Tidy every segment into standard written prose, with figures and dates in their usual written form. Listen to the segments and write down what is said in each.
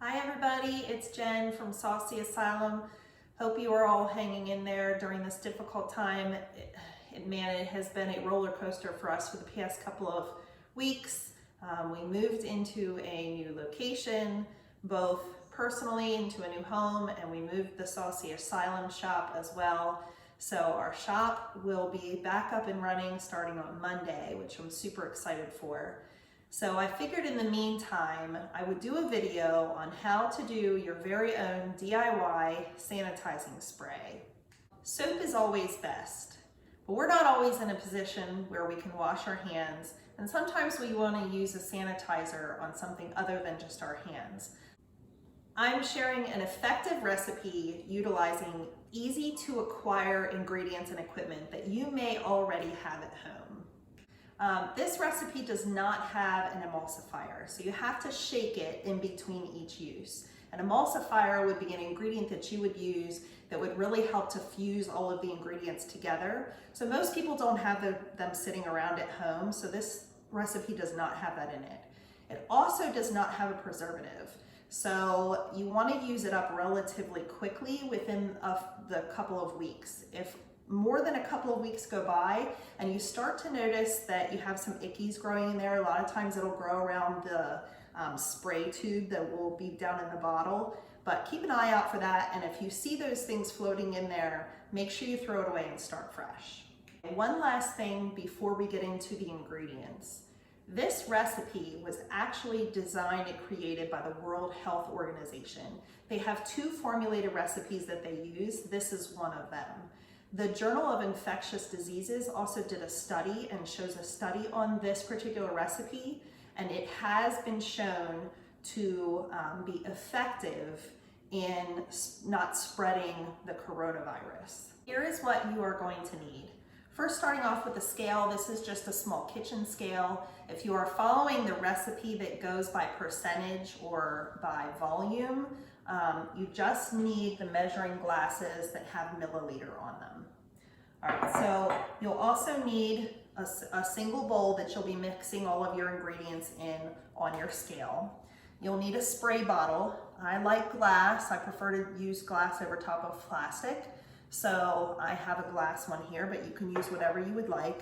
Hi everybody, it's Jen from Saucy Asylum. Hope you are all hanging in there during this difficult time. It has been a roller coaster for us for the past couple of weeks. We moved into a new location, both personally into a new home, and we moved the Saucy Asylum shop as well. So our shop will be back up and running starting on Monday, which I'm super excited for. So I figured in the meantime, I would do a video on how to do your very own DIY sanitizing spray. Soap is always best, but we're not always in a position where we can wash our hands, and sometimes we want to use a sanitizer on something other than just our hands. I'm sharing an effective recipe utilizing easy to acquire ingredients and equipment that you may already have at home. This recipe does not have an emulsifier, so you have to shake it in between each use. An emulsifier would be an ingredient that you would use that would really help to fuse all of the ingredients together. So most people don't have them sitting around at home, so this recipe does not have that in it. It also does not have a preservative. So you want to use it up relatively quickly within the couple of weeks. If more than a couple of weeks go by and you start to notice that you have some ickies growing in there, a lot of times it'll grow around the spray tube that will be down in the bottle, but keep an eye out for that. And if you see those things floating in there, make sure you throw it away and start fresh. One last thing before we get into the ingredients. This recipe was actually designed and created by the World Health Organization. They have two formulated recipes that they use. This is one of them. The Journal of Infectious Diseases also did a study and shows a study on this particular recipe, and it has been shown to be effective in not spreading the coronavirus. Here is what you are going to need. First, starting off with the scale, this is just a small kitchen scale. If you are following the recipe that goes by percentage or by volume, you just need the measuring glasses that have milliliter on them. All right, so you'll also need a single bowl that you'll be mixing all of your ingredients in on your scale. You'll need a spray bottle. I like glass. I prefer to use glass over top of plastic. So I have a glass one here, but you can use whatever you would like.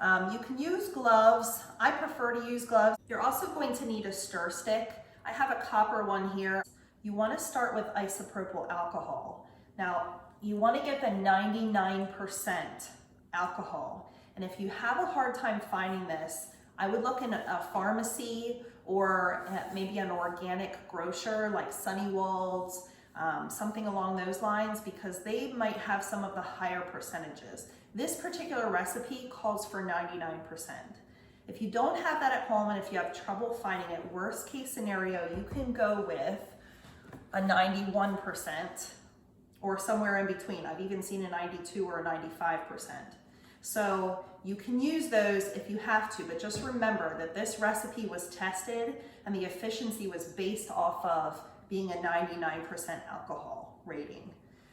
You can use gloves. I prefer to use gloves. You're also going to need a stir stick. I have a copper one here. You want to start with isopropyl alcohol. Now, you want to get the 99% alcohol. And if you have a hard time finding this, I would look in a pharmacy or maybe an organic grocer like Sunny Walls, something along those lines, because they might have some of the higher percentages. This particular recipe calls for 99%. If you don't have that at home and if you have trouble finding it, worst case scenario, you can go with a 91% or somewhere in between. I've even seen a 92 or a 95%. So you can use those if you have to, but just remember that this recipe was tested and the efficiency was based off of being a 99% alcohol rating.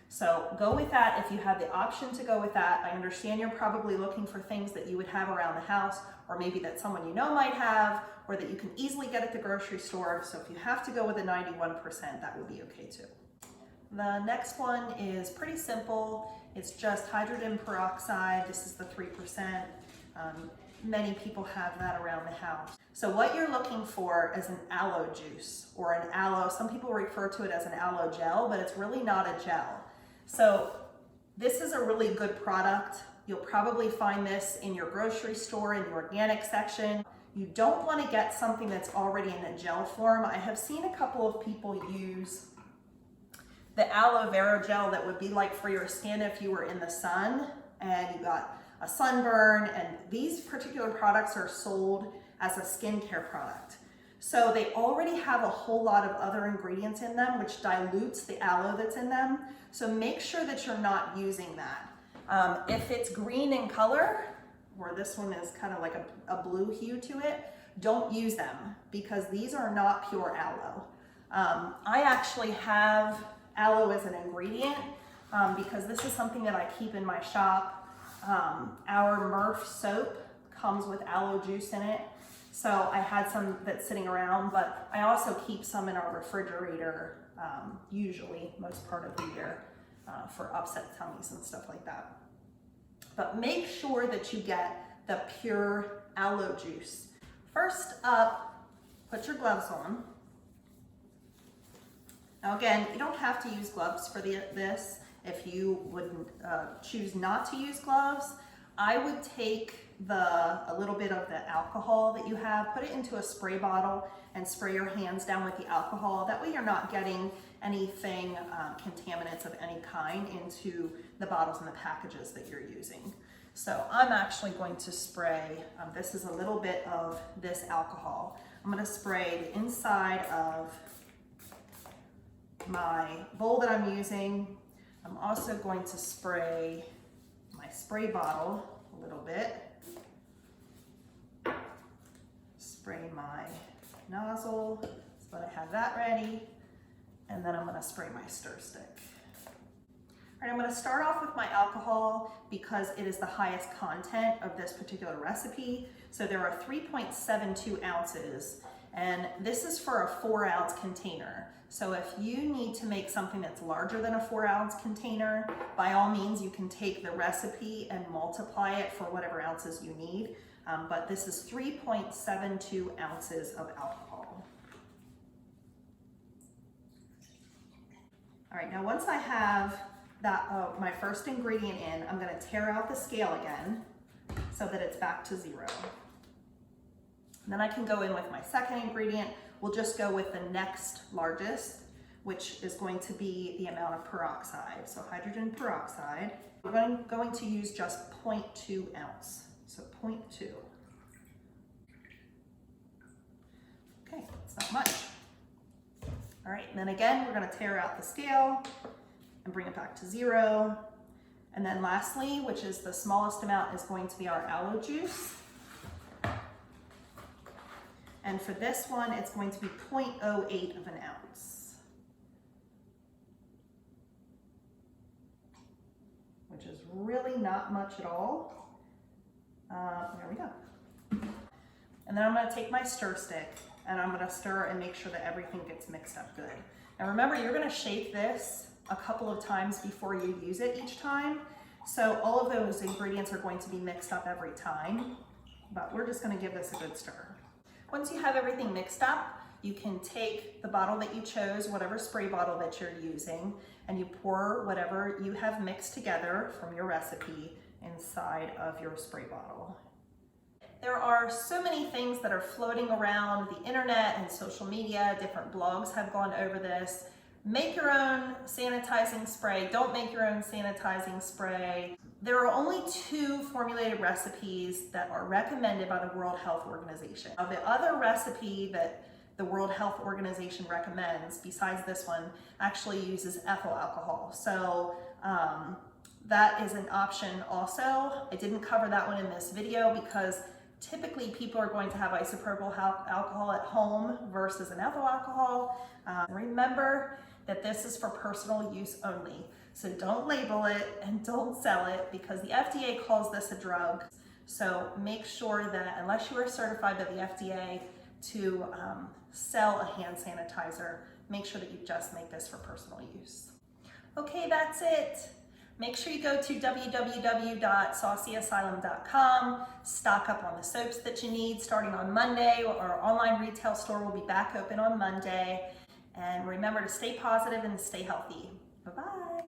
So go with that if you have the option to go with that. I understand you're probably looking for things that you would have around the house, or maybe that someone you know might have, or that you can easily get at the grocery store. So if you have to go with a 91%, that would be okay too. The next one is pretty simple. It's just hydrogen peroxide. This is the 3%. Many people have that around the house. So what you're looking for is an aloe juice or an aloe. Some people refer to it as an aloe gel, but it's really not a gel. So this is a really good product. You'll probably find this in your grocery store in the organic section. You don't want to get something that's already in a gel form. I have seen a couple of people use the aloe vera gel that would be like for your skin if you were in the sun and you got a sunburn, and these particular products are sold as a skincare product. So they already have a whole lot of other ingredients in them, which dilutes the aloe that's in them. So make sure that you're not using that. If it's green in color, or this one is kind of like a blue hue to it, don't use them because these are not pure aloe. I actually have aloe as an ingredient because this is something that I keep in my shop. Our Murph soap comes with aloe juice in it. So I had some that's sitting around, but I also keep some in our refrigerator, usually most part of the year, for upset tummies and stuff like that. But make sure that you get the pure aloe juice. First up, put your gloves on. Now again, you don't have to use gloves for this. If you would choose not to use gloves, I would take a little bit of the alcohol that you have, put it into a spray bottle and spray your hands down with the alcohol. That way you're not getting anything, contaminants of any kind into the bottles and the packages that you're using. So I'm actually going to spray, this is a little bit of this alcohol. I'm going to spray the inside of my bowl that I'm using. I'm also going to spray my spray bottle a little bit. Spray my nozzle so that I have that ready. And then I'm going to spray my stir stick. All right, I'm going to start off with my alcohol because it is the highest content of this particular recipe. So there are 3.72 ounces, and this is for a 4-ounce container. So if you need to make something that's larger than a 4-ounce container, by all means you can take the recipe and multiply it for whatever ounces you need. But this is 3.72 ounces of alcohol. All right, now once I have that my first ingredient in, I'm going to tear out the scale again so that it's back to 0. And then I can go in with my second ingredient. We'll just go with the next largest, which is going to be the amount of peroxide. So hydrogen peroxide. We're going to use just 0.2 ounce. So 0.2. Okay, it's not much. All right, and then again, we're going to tear out the scale and bring it back to 0. And then lastly, which is the smallest amount, is going to be our aloe juice. And for this one, it's going to be 0.08 of an ounce, which is really not much at all. There we go. And then I'm going to take my stir stick and I'm going to stir and make sure that everything gets mixed up good. Now remember, you're going to shake this a couple of times before you use it each time. So all of those ingredients are going to be mixed up every time, but we're just going to give this a good stir. Once you have everything mixed up, you can take the bottle that you chose, whatever spray bottle that you're using, and you pour whatever you have mixed together from your recipe inside of your spray bottle. There are so many things that are floating around the internet and social media. Different blogs have gone over this. Make your own sanitizing spray. Don't make your own sanitizing spray. There are only 2 formulated recipes that are recommended by the World Health Organization. Now, the other recipe that the World Health Organization recommends, besides this one, actually uses ethyl alcohol. So that is an option also. I didn't cover that one in this video because typically people are going to have isopropyl alcohol at home versus an ethyl alcohol. Remember that this is for personal use only. So don't label it and don't sell it because the FDA calls this a drug. So make sure that unless you are certified by the FDA to sell a hand sanitizer, make sure that you just make this for personal use. Okay, that's it. Make sure you go to www.saucyasylum.com, stock up on the soaps that you need starting on Monday. Our online retail store will be back open on Monday. And remember to stay positive and stay healthy. Bye-bye.